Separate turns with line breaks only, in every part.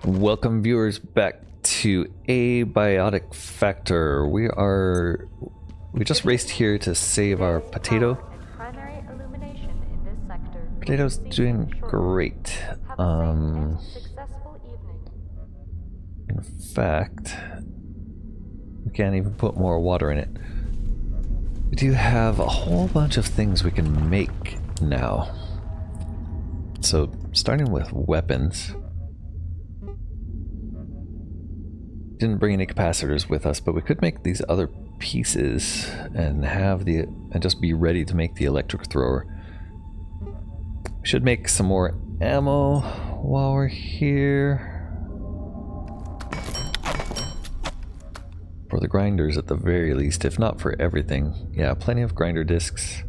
Welcome viewers back to Abiotic Factor. We just raced here to save our potato. Potato's doing great. In fact, we can't even put more water in it. We do have a whole bunch of things we can make now. So starting with weapons. Didn't bring any capacitors with us, but we could make these other pieces and just be ready to make the Electro-Thrower. We should make some more ammo while we're here. For the grinders at the very least, if not for everything. Yeah, plenty of grinder discs.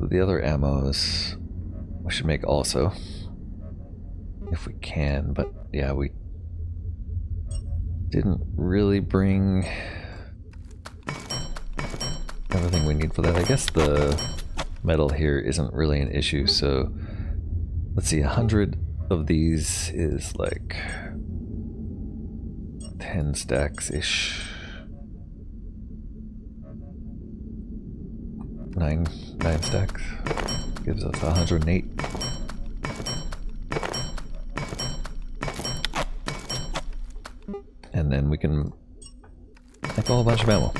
The other ammos we should make also. If we can, but yeah, we didn't really bring everything we need for that. I guess the metal here isn't really an issue, so let's see, 100 of these is like 10 stacks-ish. 9 stacks gives us 108. And then we can make a whole bunch of ammo.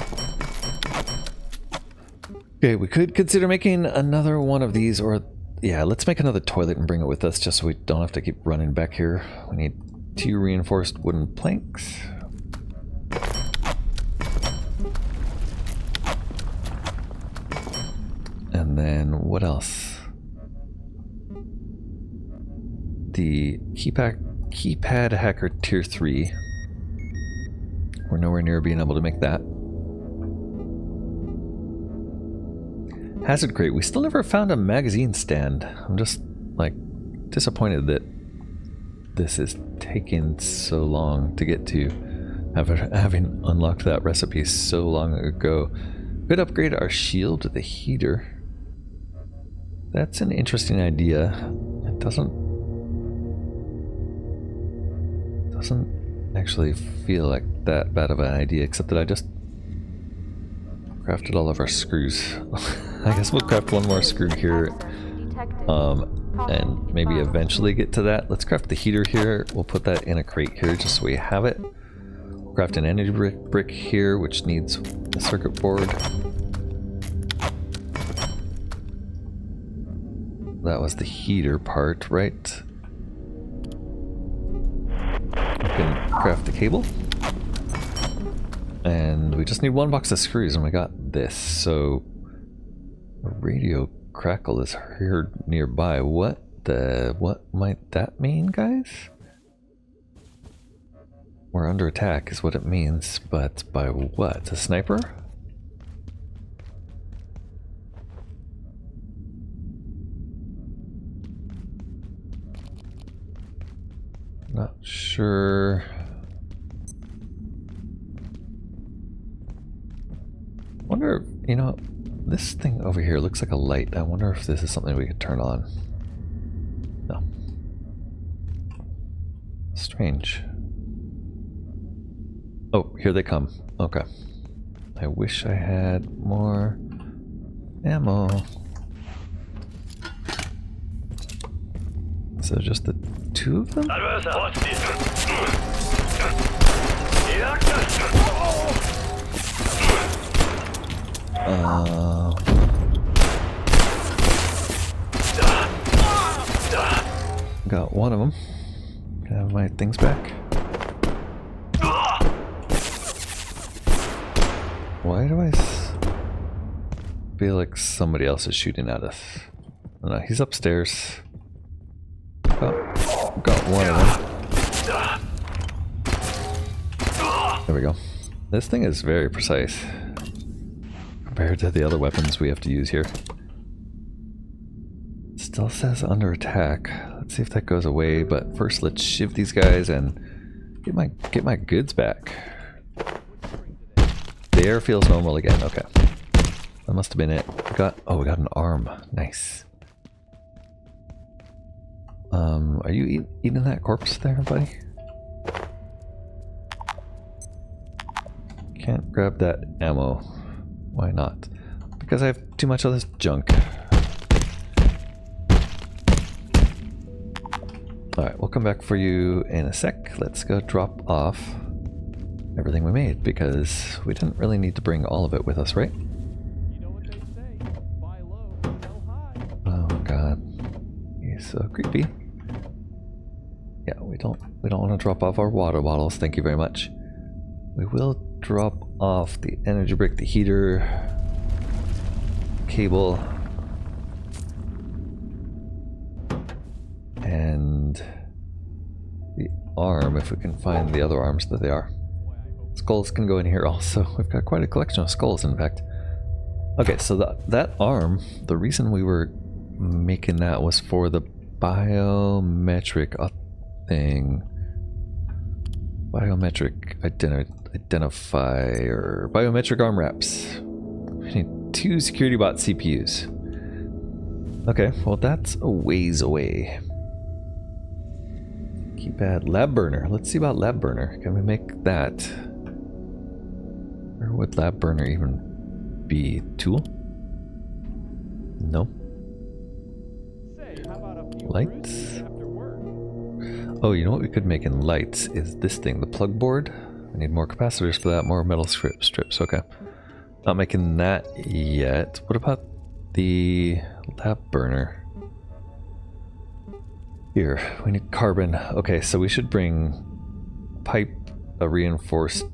Okay, we could consider making another one of these, or yeah, let's make another toilet and bring it with us just so we don't have to keep running back here. We need 2 reinforced wooden planks. And then what else? The keypad hacker tier 3. We're nowhere near being able to make that. Hazard crate. We still never found a magazine stand. I'm just like disappointed that this is taking so long to get to, having unlocked that recipe so long ago. Could upgrade our shield with the heater. That's an interesting idea. It doesn't actually feel like that bad of an idea, except that I just crafted all of our screws. I guess we'll craft one more screw here, and maybe eventually get to that. Let's craft the heater here. We'll put that in a crate here just so we have it. We'll craft an energy brick here, which needs a circuit board. That was the heater part, right? We can craft the cable. And we just need 1 box of screws and we got this. So a radio crackle is heard nearby. What might that mean, guys? We're under attack is what it means, but by what? A sniper? Not sure. Wonder, you know, this thing over here looks like a light. I wonder if this is something we could turn on. No. Strange. Oh, here they come. Okay. I wish I had more ammo. So just the 2 of them? Got one of them. Can I have my things back? Why do I feel like somebody else is shooting at us? Oh, no, he's upstairs. Oh, got one of them. There we go. This thing is very precise compared to the other weapons we have to use here. It still says under attack. Let's see if that goes away, but first let's shiv these guys and get my goods back. The air feels normal again. Okay. That must have been it. We got an arm. Nice. Are you eating that corpse there, buddy? Can't grab that ammo. Why not? Because I have too much of this junk. Alright, we'll come back for you in a sec. Let's go drop off everything we made, because we didn't really need to bring all of it with us, right?
You know what they say, buy low, sell high.
Oh god. He's so creepy. Yeah, we don't want to drop off our water bottles, thank you very much. We will drop off the energy brick, the heater, cable, and the arm, if we can find the other arms that they are. Skulls can go in here also. We've got quite a collection of skulls, in fact. Okay, so that arm, the reason we were making that was for the biometric thing. Biometric identifier. Biometric arm wraps. We need 2 security bot CPUs. Okay, well that's a ways away. Keypad, lab burner. Let's see about lab burner. Can we make that? Where would lab burner even be? Tool? No.
Say, how about a few
Lights?
after work?
Oh, you know what we could make in lights is this thing, the plug board. We need more capacitors for that, more metal strips. Okay. Not making that yet. What about the lab burner? Here, we need carbon. Okay, so we should bring pipe, a reinforced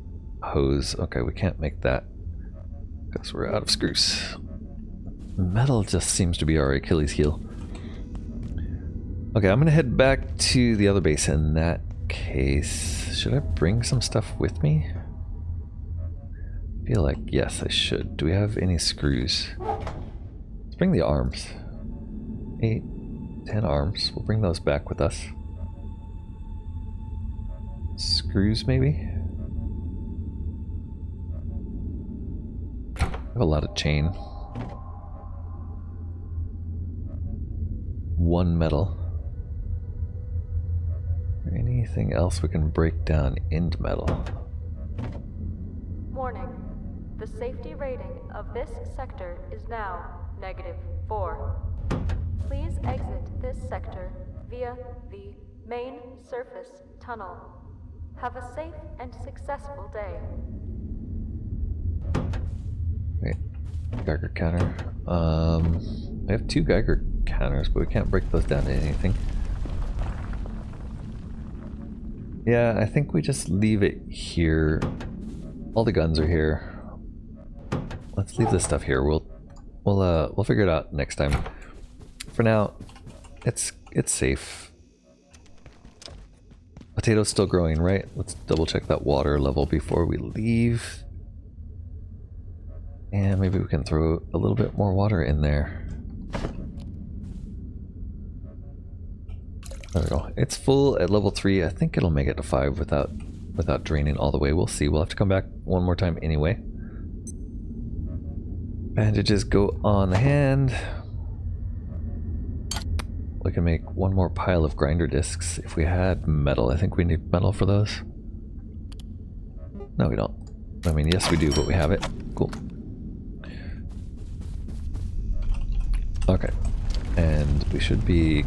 hose. Okay, we can't make that because we're out of screws. Metal just seems to be our Achilles heel. Okay, I'm gonna head back to the other base in that case. Should I bring some stuff with me? I feel like, yes, I should. Do we have any screws? Let's bring the arms. 8, 10 arms. We'll bring those back with us. Screws, maybe? I have a lot of chain. 1 metal. Anything else we can break down into metal?
Warning. The safety rating of this sector is now -4. Please exit this sector via the main surface tunnel. Have a safe and successful day.
Wait, Geiger counter. I have 2 Geiger counters, but we can't break those down to anything. Yeah, I think we just leave it here. All the guns are here. Let's leave this stuff here. We'll figure it out next time. For now, it's safe. Potato's still growing, right? Let's double check that water level before we leave. And maybe we can throw a little bit more water in there. There we go. It's full at level 3. I think it'll make it to 5 without draining all the way. We'll see. We'll have to come back one more time anyway. Bandages go on the hand. We can make 1 more pile of grinder discs if we had metal. I think we need metal for those. No, we don't. I mean, yes we do, but we have it. Cool. Okay. And we should be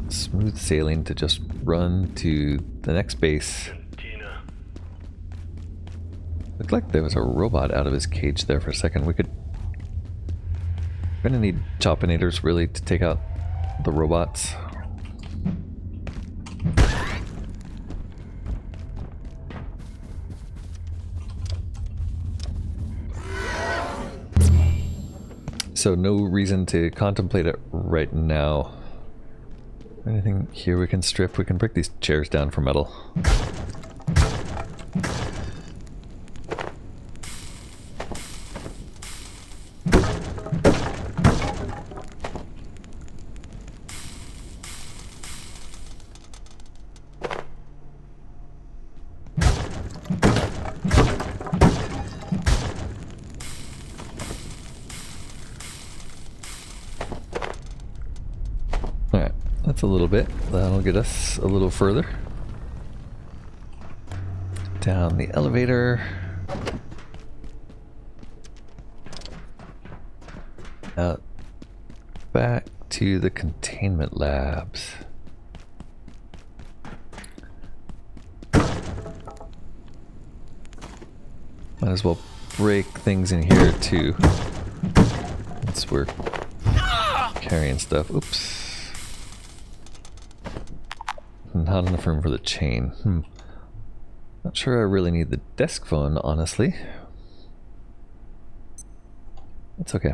smooth sailing to just run to the next base. Looked like there was a robot out of his cage there for a second. We're gonna need choppinators really to take out the robots. So no reason to contemplate it right now. Anything here we can strip? We can break these chairs down for metal. Alright, That's a little bit. That'll get us a little further. Down the elevator. Out back to the containment labs. Might as well break things in here too. Since we're carrying stuff. Oops. Not enough room for the chain. Not sure I really need the desk phone, honestly. It's okay.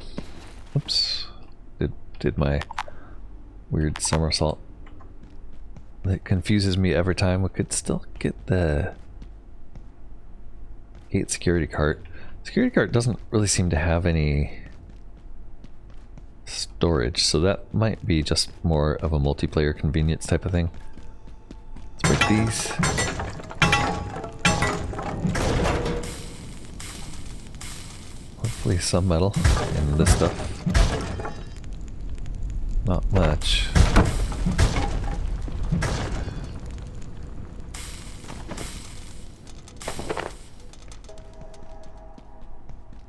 Oops. Did my weird somersault. That confuses me every time. We could still get the gate security cart. Security cart doesn't really seem to have any storage, so that might be just more of a multiplayer convenience type of thing. Let's break these. Hopefully some metal in this stuff. Not much.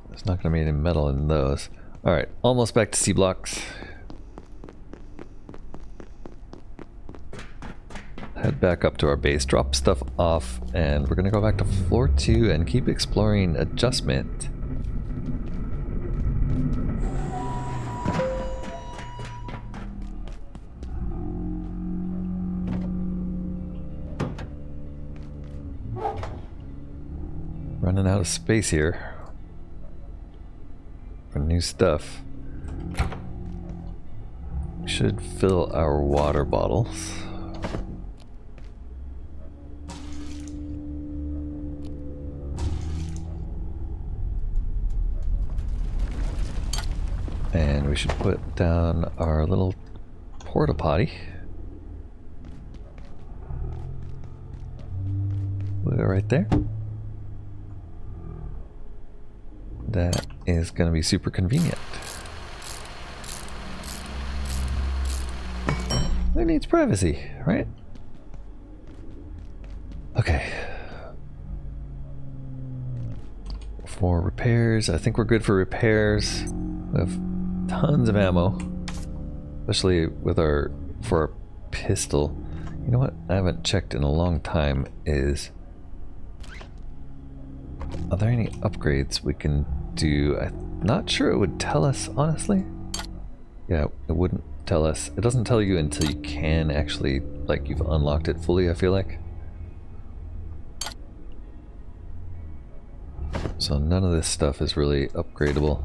There's not going to be any metal in those. Alright, almost back to C blocks. Head back up to our base, drop stuff off, and we're going to go back to floor 2 and keep exploring adjustment. Running out of space here for new stuff. We should fill our water bottles. And we should put down our little porta potty. Put it right there. That is going to be super convenient. Who needs privacy, right? Okay. For repairs, I think we're good for repairs. We have tons of ammo, especially with for our pistol. You know what I haven't checked in a long time is, are there any upgrades we can do? I'm not sure it would tell us, honestly. Yeah, it wouldn't tell us. It doesn't tell you until you can actually, like, you've unlocked it fully, I feel like. So none of this stuff is really upgradable.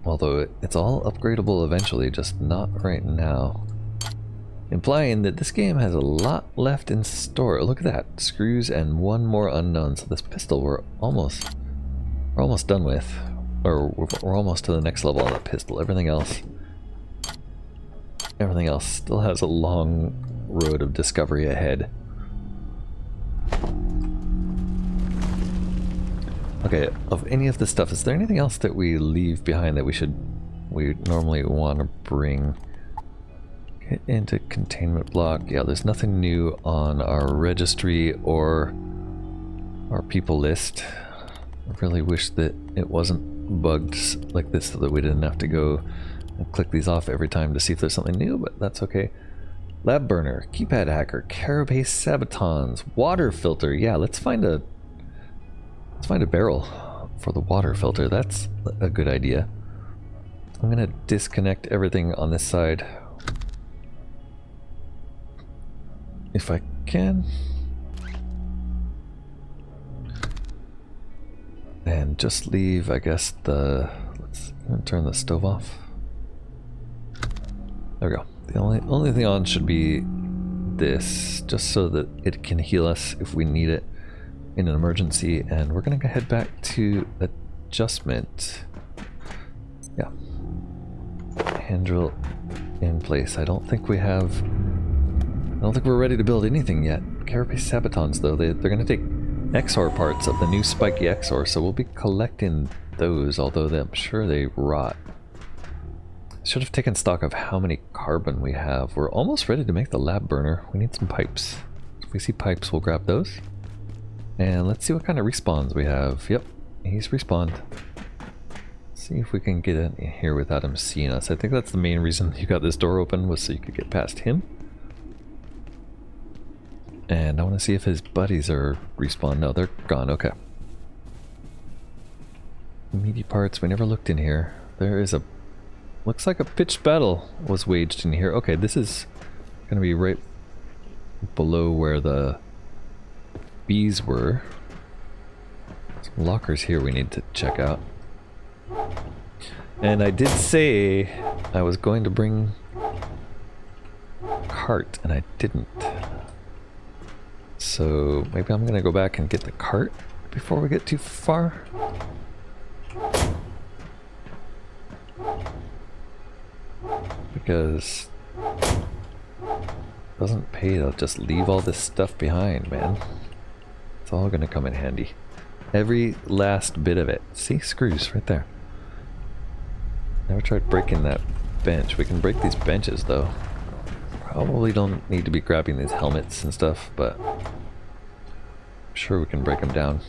Although it's all upgradable eventually, just not right now. Implying that this game has a lot left in store. Look at that. Screws and one more unknown. So this pistol we're almost done with. Or we're almost to the next level on that pistol. Everything else still has a long road of discovery ahead. Okay, of any of the stuff, is there anything else that we leave behind that we normally want to bring? Get into containment block. Yeah, there's nothing new on our registry or our people list. I really wish that it wasn't bugged like this so that we didn't have to go and click these off every time to see if there's something new, but that's okay. Lab burner, keypad hacker, carapace sabatons, water filter. Yeah, let's find a barrel for the water filter. That's a good idea. I'm gonna disconnect everything on this side if I can. And just leave, I guess, let's turn the stove off. There we go. The only thing on should be this, just so that it can heal us if we need it in an emergency. And we're gonna go head back to adjustment. Yeah. Hand drill in place. I don't think we're ready to build anything yet. Carapace sabatons, though, they're gonna take XOR parts of the new spiky XOR, so we'll be collecting those, although I'm sure they rot Should have taken stock of how many carbon we have. We're almost ready to make the lab burner. We need some pipes. If we see pipes, we'll grab those. And let's see what kind of respawns we have. Yep, he's respawned. See if we can get in here without him seeing us. I think that's the main reason you got this door open, was so you could get past him. And I want to see if his buddies are respawned. No, they're gone. Okay. Meaty parts. We never looked in here. There is a... Looks like a pitched battle was waged in here. Okay, this is going to be right below where the bees were. Some lockers here we need to check out. And I did say I was going to bring a cart, and I didn't. So maybe I'm going to go back and get the cart before we get too far. Because it doesn't pay to just leave all this stuff behind, man. It's all going to come in handy. Every last bit of it. See, screws right there. Never tried breaking that bench. We can break these benches though. Probably don't need to be grabbing these helmets and stuff, but I'm sure we can break them down.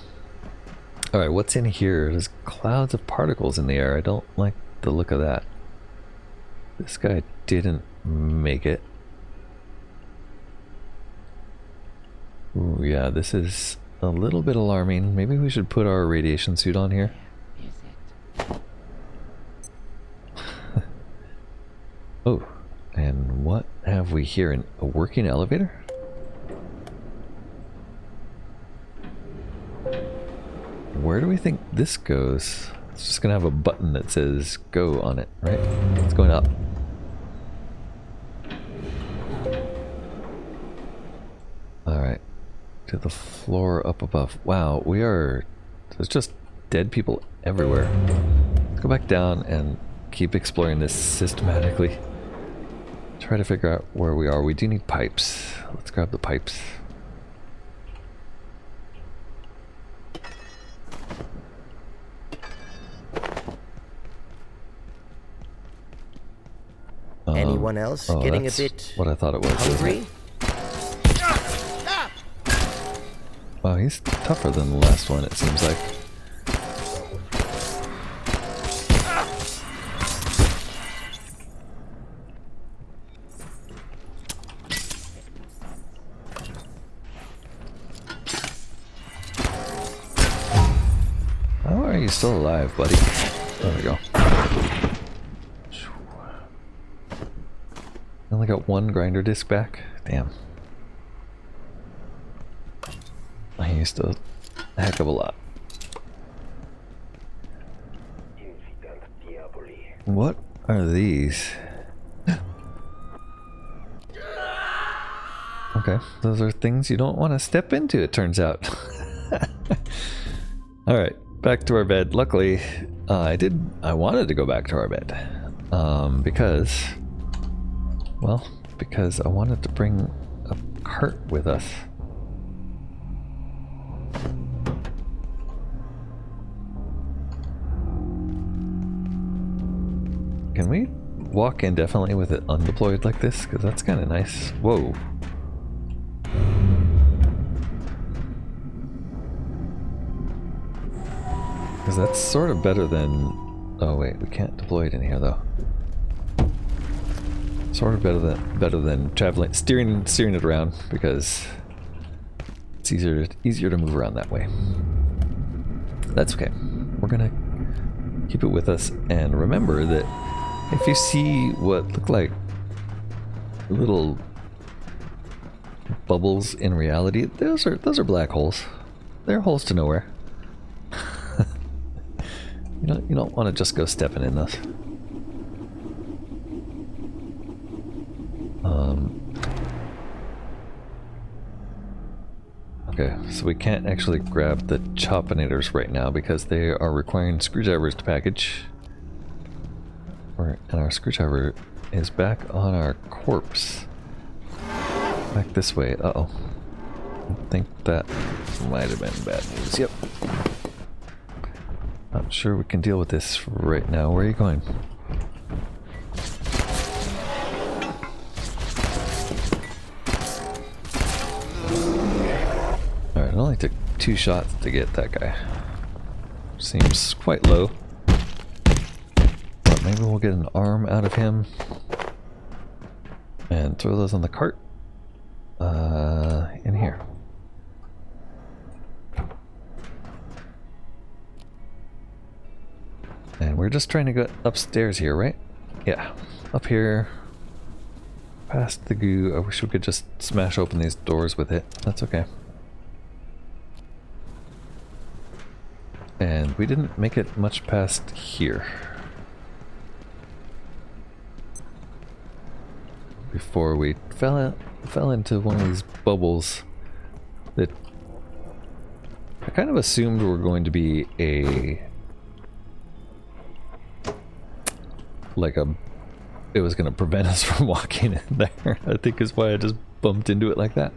Alright, what's in here? There's clouds of particles in the air. I don't like the look of that. This guy didn't make it. Ooh, yeah, this is a little bit alarming. Maybe we should put our radiation suit on here. Oh, and what have we here? A working elevator? Where do we think this goes? It's just gonna have a button that says go on it, right? It's going up. Alright. To the floor up above. Wow, we are... There's just dead people everywhere. Let's go back down and keep exploring this systematically. Try to figure out where we are. We do need pipes. Let's grab the pipes.
Anyone else getting a
that's
bit
what I thought it was.
hungry?
Wow, he's tougher than the last one, it seems like. How are you still alive, buddy? There we go. I only got one grinder disc back. Damn. I used a heck of a lot. What are these? Okay, those are things you don't want to step into, it turns out. Alright, back to our bed. Luckily, I wanted to go back to our bed. Because I wanted to bring a cart with us. Can we walk indefinitely with it undeployed like this? Because that's kind of nice. Whoa. Because that's sort of better than... Oh wait, we can't deploy it in here though. Sort of better than traveling, steering it around, because it's easier to move around that way. That's okay. We're gonna keep it with us, and remember that if you see what look like little bubbles in reality, those are black holes. They're holes to nowhere. You don't want to just go stepping in those. Okay, so we can't actually grab the choppinators right now because they are requiring screwdrivers to package. And our screwdriver is back on our corpse. Back this way. Uh-oh. I think that might have been bad news. Yep. Not sure we can deal with this right now. Where are you going? 2 shots to get that guy. Seems quite low. But maybe we'll get an arm out of him. And throw those on the cart. In here. And we're just trying to go upstairs here, right? Yeah. Up here. Past the goo. I wish we could just smash open these doors with it. That's okay. And we didn't make it much past here. Before we fell into one of these bubbles that I kind of assumed were going to be it was going to prevent us from walking in there. I think is why I just bumped into it like that.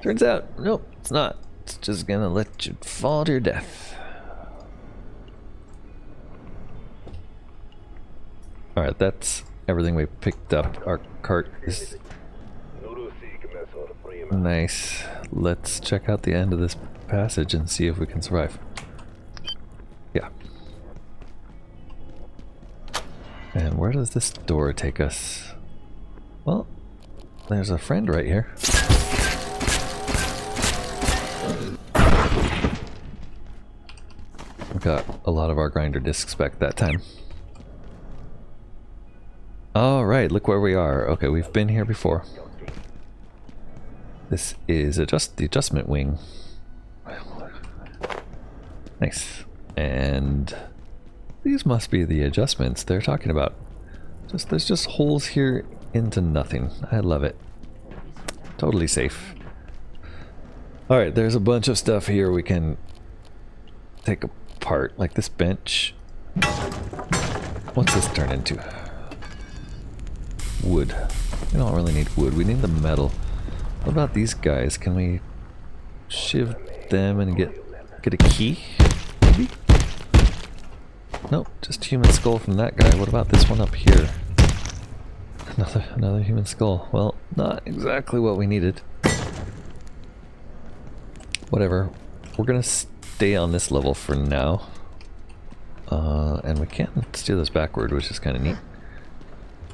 Turns out, nope, it's not. It's just going to let you fall to your death. Alright, that's everything we picked up. Our cart is nice. Let's check out the end of this passage and see if we can survive. Yeah. And where does this door take us? Well, there's a friend right here. We got a lot of our grinder discs back that time. Alright, look where we are. Okay, we've been here before. This is the adjustment wing. Nice. And these must be the adjustments they're talking about. There's just holes here into nothing. I love it. Totally safe. Alright, there's a bunch of stuff here we can take apart, like this bench. What's this turn into? Wood. We don't really need wood, we need the metal. What about these guys? Can we shiv them and get a key? Maybe? Nope, just human skull from that guy. What about this one up here? Another human skull. Well, not exactly what we needed. Whatever. We're gonna stay on this level for now. And we can steer this backward, which is kind of neat.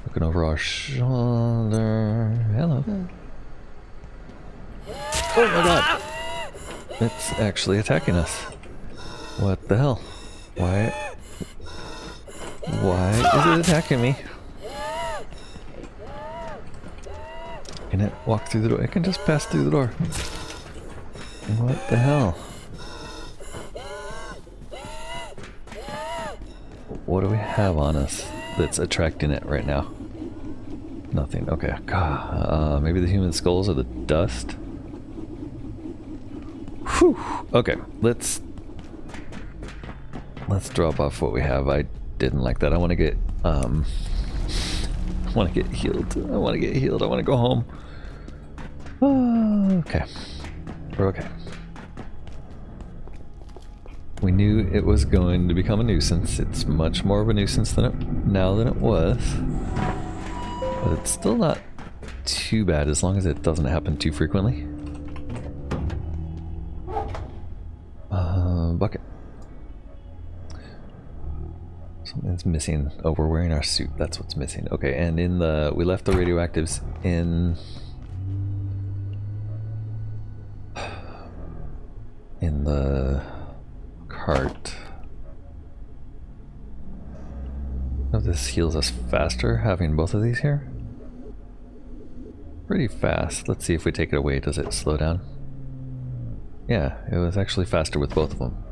Looking over our shoulder. Hello. Oh my god! It's actually attacking us. What the hell? Why is it attacking me? Can it walk through the door? It can just pass through the door. What the hell? What do we have on us that's attracting it right now? Nothing. Okay. God. Maybe the human skulls or the dust? Whew. Okay. Let's drop off what we have. I didn't like that. I want to get healed. I want to get healed. I want to go home. Okay. We're okay. We knew it was going to become a nuisance. It's much more of a nuisance now than it was. But it's still not too bad as long as it doesn't happen too frequently. Bucket. Something's missing. Oh, we're wearing our suit. That's what's missing. Okay, and we left the radioactives in the cart. I don't know if this heals us faster having both of these here. Pretty fast. Let's see if we take it away. Does it slow down? Yeah, it was actually faster with both of them.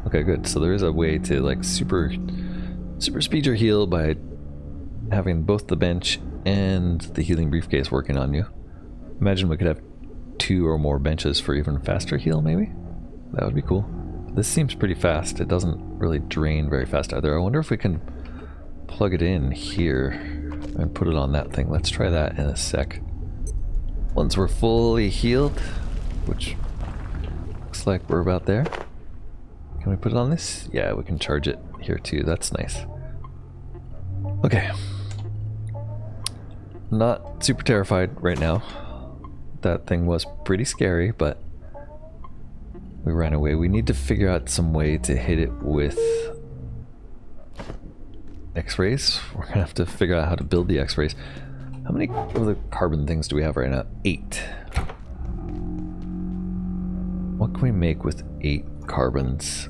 Okay, good. So there is a way to like super speed your heal by having both the bench and the healing briefcase working on you. Imagine we could have 2 or more benches for even faster heal, maybe? That would be cool. This seems pretty fast. It doesn't really drain very fast either. I wonder if we can plug it in here and put it on that thing. Let's try that in a sec. Once we're fully healed, which looks like we're about there. Can we put it on this? Yeah, we can charge it here too. That's nice. Okay. Not super terrified right now. That thing was pretty scary, but We ran away. We need to figure out some way to hit it with X-rays. We're gonna have to figure out how to build the X-rays. How many of the carbon things do we have right now? 8. What can we make with 8 carbons?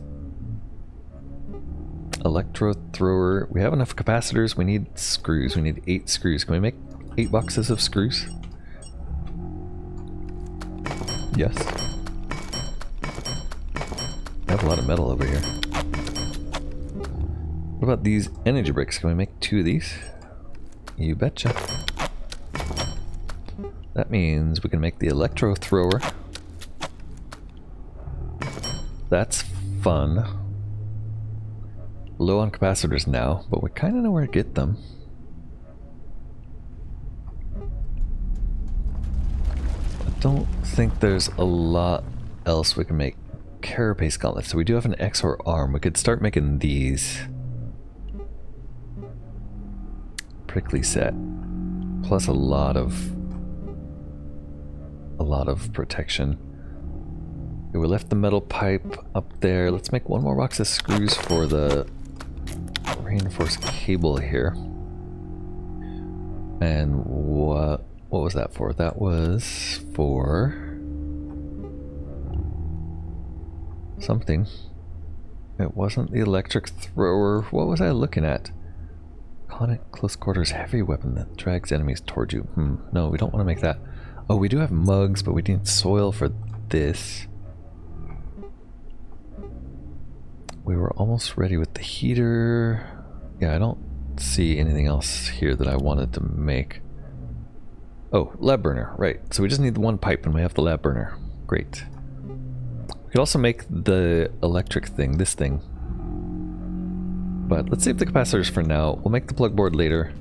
Electro-Thrower. We have enough capacitors. We need screws. We need 8 screws. Can we make 8 boxes of screws? Yes. I have a lot of metal over here. What about these energy bricks? Can we make 2 of these? You betcha. That means we can make the Electro-Thrower. That's fun. Low on capacitors now, but we kind of know where to get them. I don't think there's a lot else we can make. Carapace gauntlets. So we do have an XOR arm. We could start making these. Prickly set. Plus a lot of protection. Okay, we left the metal pipe up there. Let's make 1 more box of screws for the reinforced cable here. And what was that for? That was for something. It wasn't the electric thrower. What was I looking at? Conic close quarters heavy weapon that drags enemies towards you. No, we don't want to make that. Oh, we do have mugs, but we need soil for this. We were almost ready with the heater. Yeah, I don't see anything else here that I wanted to make. Oh, lab burner, right. So we just need the 1 pipe and we have the lab burner. Great. We could also make the electric thing, this thing. But let's save the capacitors for now. We'll make the plug board later.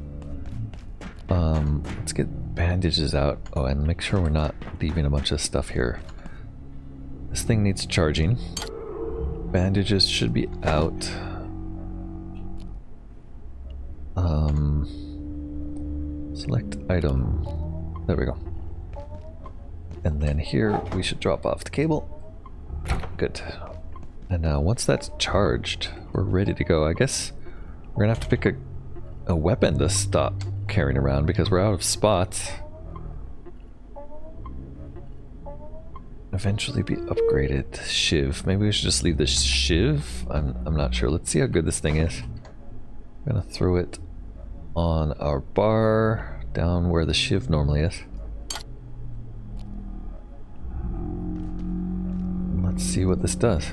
Let's get bandages out. Oh, and make sure we're not leaving a bunch of stuff here. This thing needs charging. Bandages should be out. Select item. There we go. And then here we should drop off the cable. Good. And now once that's charged, we're ready to go. I guess we're gonna have to pick a weapon to stop carrying around because we're out of spots. Eventually be upgraded. Shiv. Maybe we should just leave the Shiv? I'm not sure. Let's see how good this thing is. I'm gonna throw it on our bar down where the Shiv normally is. Let's see what this does.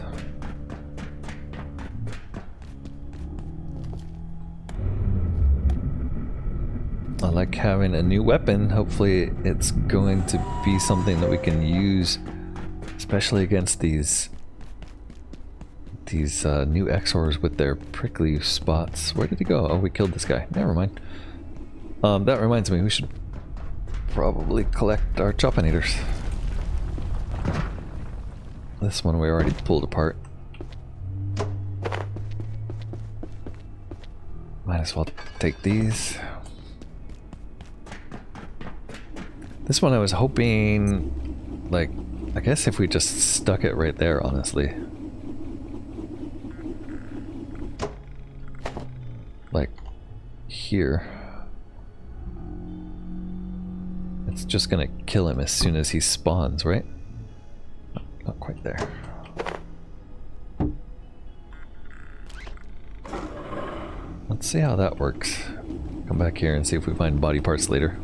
I like having a new weapon. Hopefully it's going to be something that we can use, especially against these new XORs with their prickly spots. Where did he go? Oh, we killed this guy. Never mind. That reminds me, we should probably collect our choppinators. This one we already pulled apart. Might as well take these. This one I was hoping, like, I guess if we just stuck it right there, honestly. Like, here. It's just gonna kill him as soon as he spawns, right? Not quite there. Let's see how that works. Come back here and see if we find body parts later.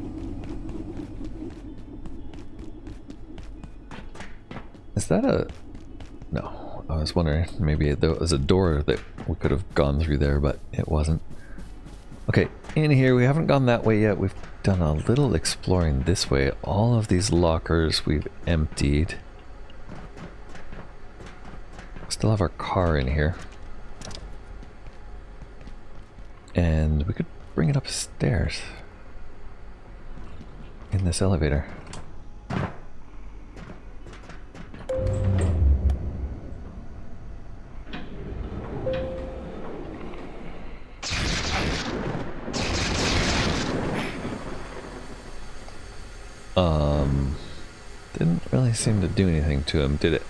Is that a... No. I was wondering, maybe there was a door that we could have gone through there, but it wasn't. Okay, in here, we haven't gone that way yet. We've done a little exploring this way. All of these lockers we've emptied. Still have our car in here. And we could bring it upstairs. In this elevator. Didn't really seem to do anything to him, did it?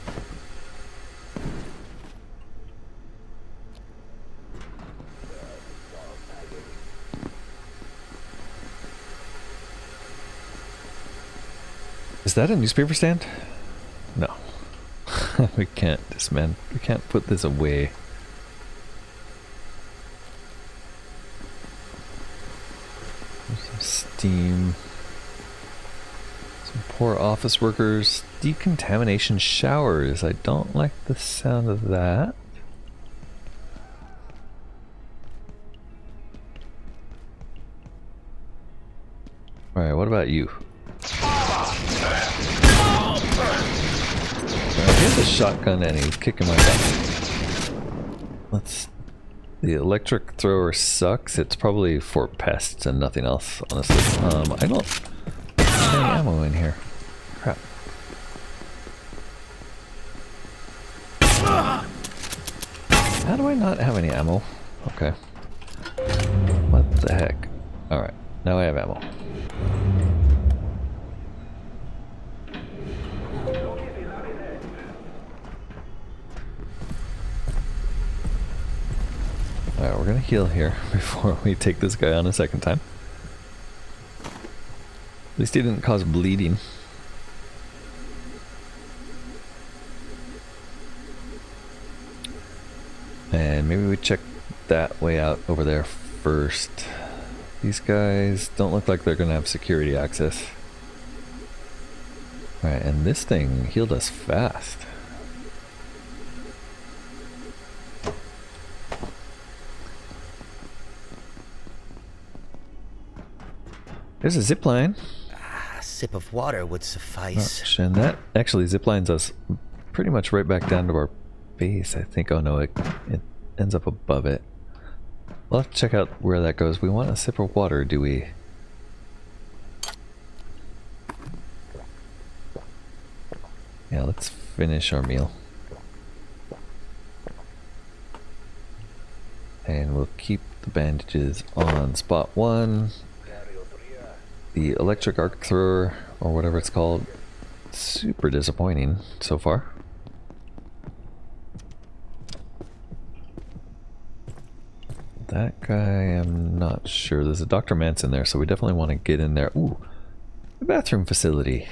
Is that a newspaper stand? No. We can't dismantle. We can't put this away. There's some steam. Some poor office workers. Decontamination showers. I don't like the sound of that. Alright, what about you? Here's a shotgun and he's kicking my butt. Let's... The electric thrower sucks. It's probably for pests and nothing else, honestly. I don't have any ammo in here. Crap. How do I not have any ammo? Okay. What the heck? Alright, now I have ammo. Alright, we're gonna heal here before we take this guy on a second time. At least he didn't cause bleeding. And maybe we check that way out over there first. These guys don't look like they're gonna have security access. Alright, and this thing healed us fast. There's a zip line.
A sip of water would suffice.
Oh, and that actually zip lines us pretty much right back down to our base, I think. Oh no, it ends up above it. We'll have to check out where that goes. We want a sip of water, do we? Yeah, let's finish our meal. And we'll keep the bandages on spot 1. The electric arc thrower, or whatever it's called, super disappointing so far. That guy, I'm not sure. There's a Dr. Manson there, so we definitely want to get in there. Ooh, the bathroom facility.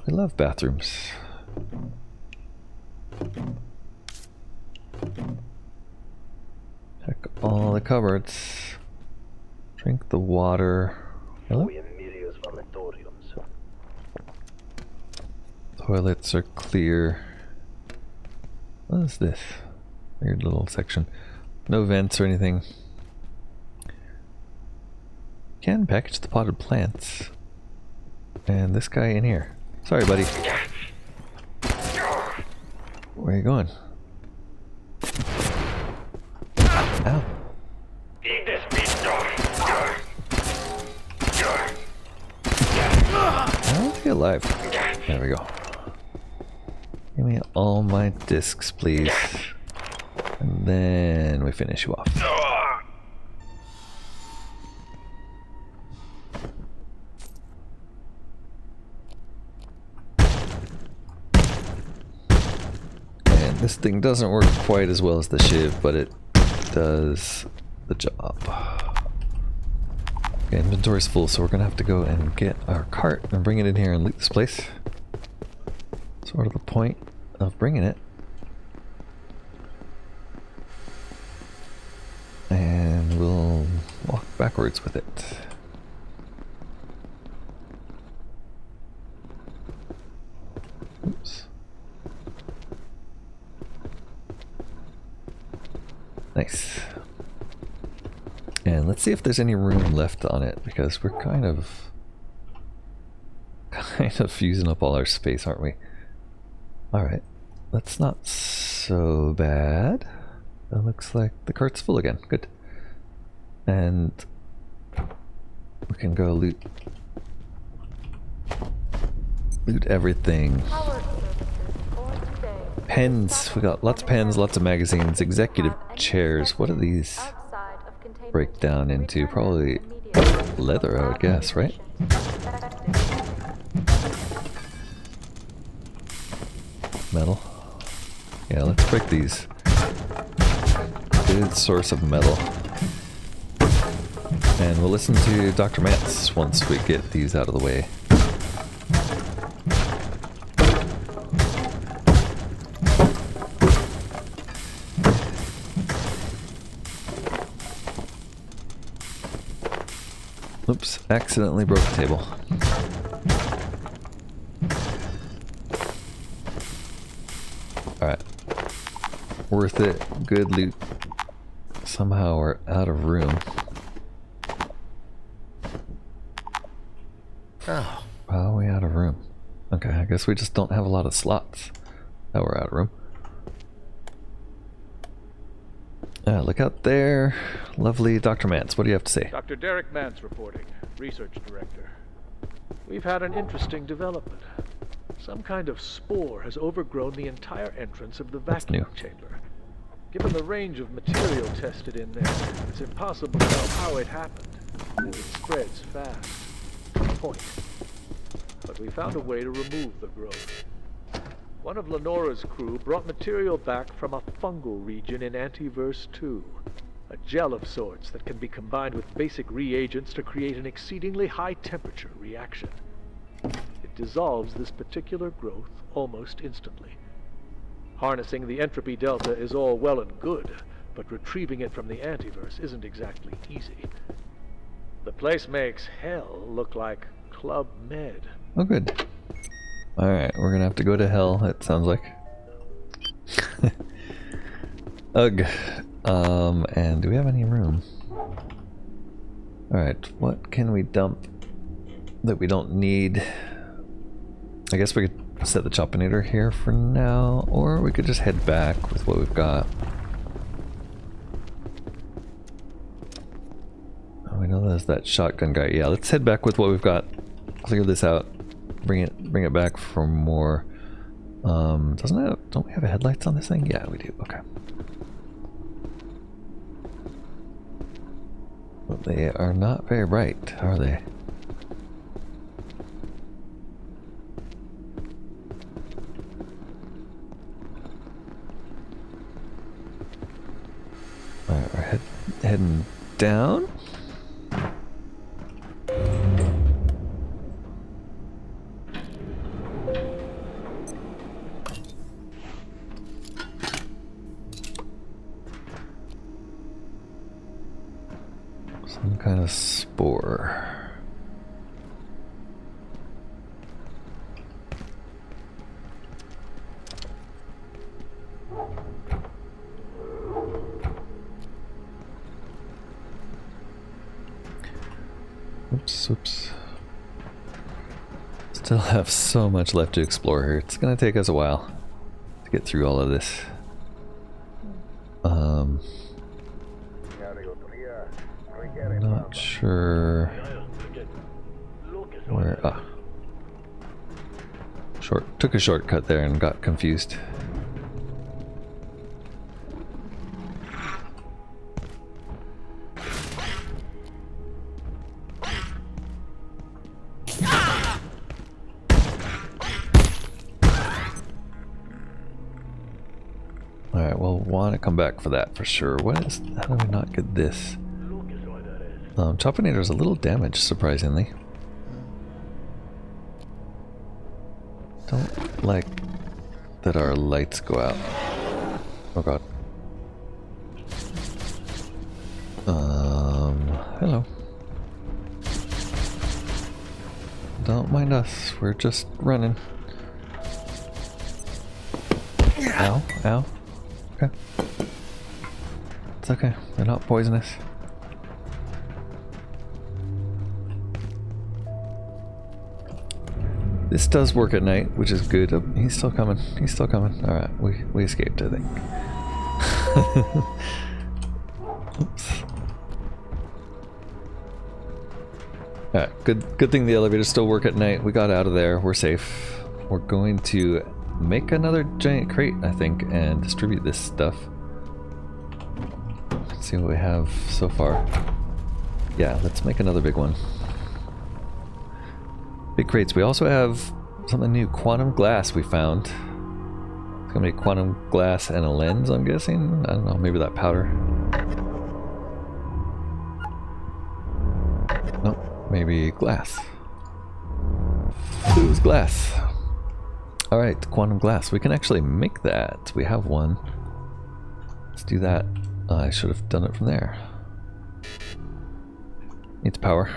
We love bathrooms. Check all the cupboards. Drink the water. Hello? Toilets are clear. What is this? Weird little section. No vents or anything. Can package the potted plants. And this guy in here. Sorry, buddy. Where are you going? Ow. I'll be alive. There we go. Give me all my discs, please. And then we finish you off. And this thing doesn't work quite as well as the shiv, but it does the job. Okay, inventory's full, so we're gonna have to go and get our cart and bring it in here and loot this place. Sort of the point of bringing it. And we'll walk backwards with it. Oops. Nice. And let's see if there's any room left on it, because we're kind of using up all our space, aren't we? Alright, that's not so bad. That looks like the cart's full again. Good. And we can go loot everything. Pens. We got lots of pens, lots of magazines, executive chairs. What do these break down into? Probably leather, I would guess, right? Metal. Yeah, let's break these. Good source of metal. And we'll listen to Dr. Mance once we get these out of the way. Oops, accidentally broke the table. Alright. Worth it. Good loot. Somehow we're out of room.
Oh,
How are we out of room? Okay, I guess we just don't have a lot of slots. Now we're out of room. Look out there. Lovely Dr. Mance. What do you have to say?
Dr. Derek Mance reporting, Research Director. We've had an interesting development. Some kind of spore has overgrown the entire entrance of the
That's
vacuum
new.
chamber. Given the range of material tested in there, it's impossible to know how it happened, and it spreads fast. Point. But we found a way to remove the growth. One of Lenora's crew brought material back from a fungal region in Antiverse 2. A gel of sorts that can be combined with basic reagents to create an exceedingly high temperature reaction. It dissolves this particular growth almost instantly. Harnessing the entropy delta is all well and good, but retrieving it from the Antiverse isn't exactly easy. The place makes hell look like Club Med.
Oh, good. Alright, we're gonna have to go to hell, it sounds like. Ugh. And do we have any room? Alright, what can we dump that we don't need? I guess we could set the Choppinator here for now, or we could just head back with what we've got. Oh, I know there's that shotgun guy. Yeah, let's head back with what we've got. Clear this out. Bring it back for more. Don't we have headlights on this thing? Yeah, we do. Okay. But they are not very bright, are they? Alright, we're heading down. Some kind of spore. Oops. Still have so much left to explore here. It's gonna take us a while to get through all of this. Not sure where. Took a shortcut there and got confused. Alright, we'll want to come back for that for sure. How do we not get this? Choppinator's a little damaged, surprisingly. Don't like that our lights go out. Oh god. Hello. Don't mind us, we're just running. Ow, ow. Okay. It's okay, they're not poisonous. This does work at night, which is good. Oh, he's still coming. He's still coming. Alright, we escaped, I think. Oops. Alright, good thing the elevators still work at night. We got out of there. We're safe. We're going to make another giant crate, I think, and distribute this stuff. Let's see what we have so far. Yeah, let's make another big one. Big crates. We also have something new. Quantum glass we found. It's gonna be quantum glass and a lens, I'm guessing. I don't know, maybe that powder. maybe glass. It was glass. Alright, quantum glass. We can actually make that. We have one. Let's do that. I should have done it from there. Needs power.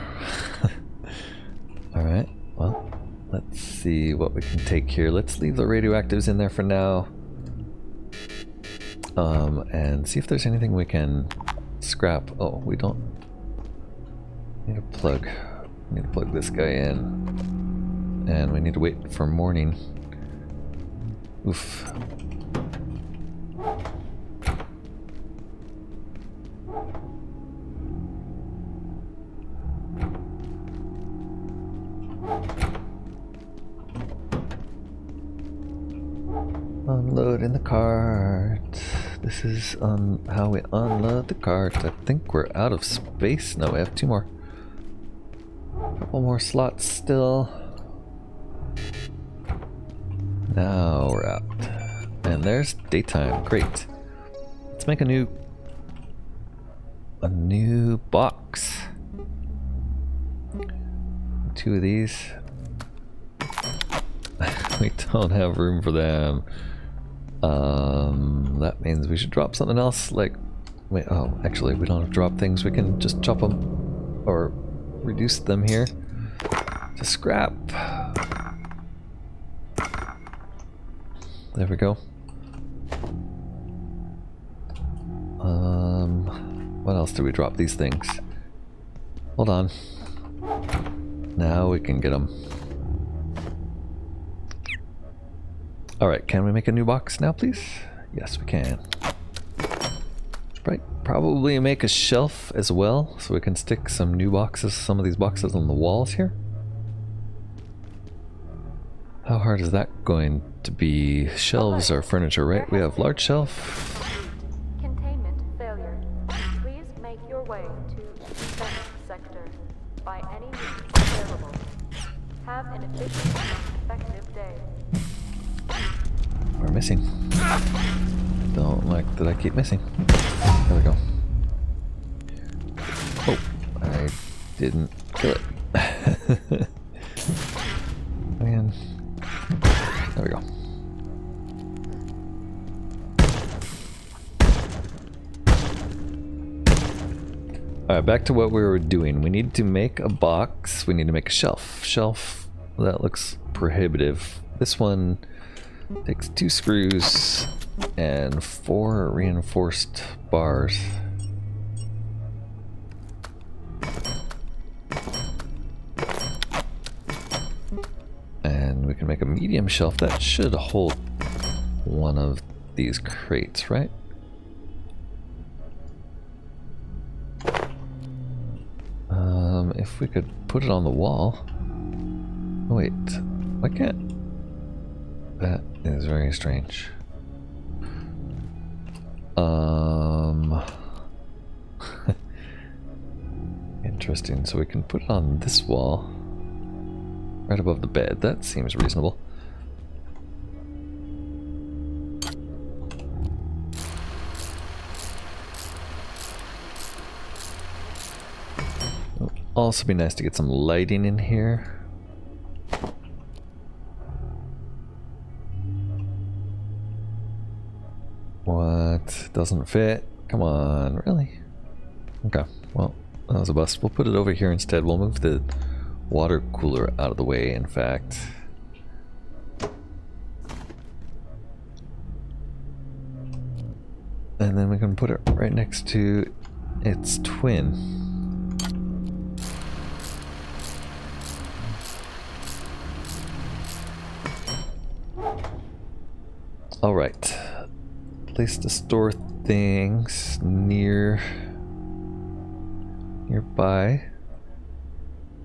Alright, well, let's see what we can take here. Let's leave the radioactives in there for now. And see if there's anything we can scrap. Oh, we don't need a plug. We need to plug this guy in. And we need to wait for morning. Oof. Unload in the cart. This is how we unload the cart. I think we're out of space. No, we have two more. Couple more slots still. Now we're out. And there's daytime. Great. Let's make a new box. Two of these. We don't have room for them. That means we should drop something else, like... Wait, oh, actually, we don't have to drop things. We can just chop them, or reduce them here to scrap. There we go. What else do we drop these things? Hold on. Now we can get them. Alright, can we make a new box now, please? Yes, we can. Right, probably make a shelf as well, so we can stick some new boxes, some of these boxes on the walls here. How hard is that going to be? Shelves are furniture, right? We have large shelf.
Containment failure. Please make your way to defense sector by any means available. Have an efficient and effective day.
We're missing. Don't like that I keep missing. There we go. Oh, I didn't kill it. Man. There we go. Alright, back to what we were doing. We need to make a box. We need to make a shelf. Shelf, that looks prohibitive. This one takes 2 screws and 4 reinforced bars. And we can make a medium shelf that should hold one of these crates, right? If we could put it on the wall. Oh, wait, why can't? That is very strange. Interesting. So we can put it on this wall, right above the bed. That seems reasonable. It'll also be nice to get some lighting in here. What? Doesn't fit? Come on, really? Okay, well, that was a bust. We'll put it over here instead. We'll move the water cooler out of the way, in fact. And then we can put it right next to its twin. Alright. Place to store things nearby.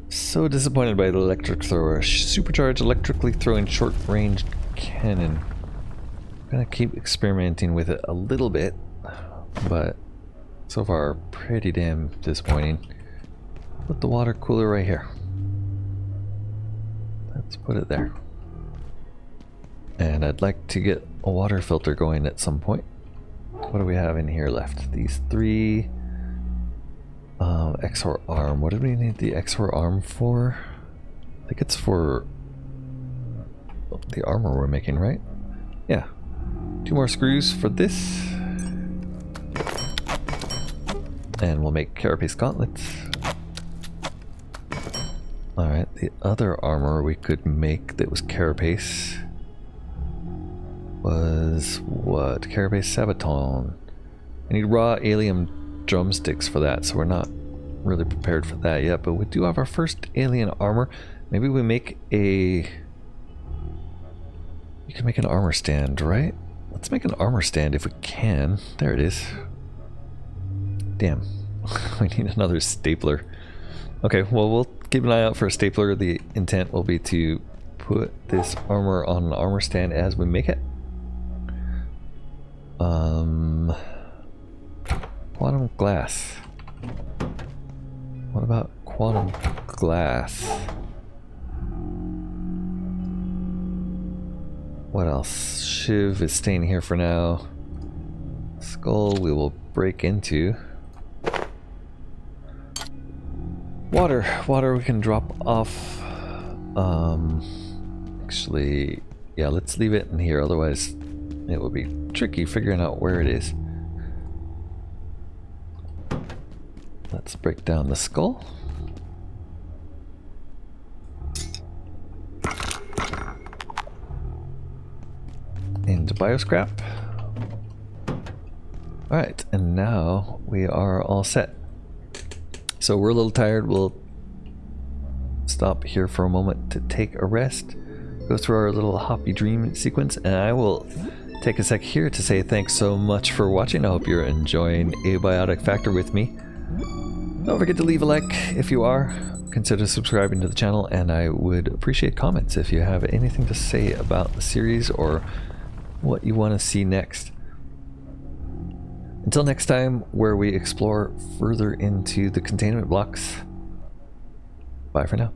So disappointed by the Electro-Thrower. Supercharged electrically throwing short-range cannon. I'm gonna keep experimenting with it a little bit, but so far pretty damn disappointing. Put the water cooler right here. Let's put it there. And I'd like to get a water filter going at some point. What do we have in here left? These 3. XOR arm. What did we need the XOR arm for? I think it's for the armor we're making, right? Yeah. 2 more screws for this. And we'll make carapace gauntlets. Alright, the other armor we could make that was carapace was what? Carapace sabaton. I need raw alien drumsticks for that, so we're not really prepared for that yet, but we do have our first alien armor. Maybe we make a... You can make an armor stand, right? Let's make an armor stand if we can. There it is. Damn. We need another stapler. Okay, well, we'll keep an eye out for a stapler. The intent will be to put this armor on an armor stand as we make it. Quantum glass. What about quantum glass? What else? Shiv is staying here for now. Skull we will break into. Water. Water we can drop off. Actually, yeah, let's leave it in here, otherwise it will be tricky figuring out where it is. Let's break down the skull. Into bioscrap. Alright, and now we are all set. So we're a little tired. We'll stop here for a moment to take a rest, go through our little hoppy dream sequence, and I will take a sec here to say thanks so much for watching. I hope you're enjoying Abiotic Factor with me. Don't forget to leave a like if you are. Consider subscribing to the channel, and I would appreciate comments if you have anything to say about the series or what you want to see next. Until next time, where we explore further into the containment blocks. Bye for now.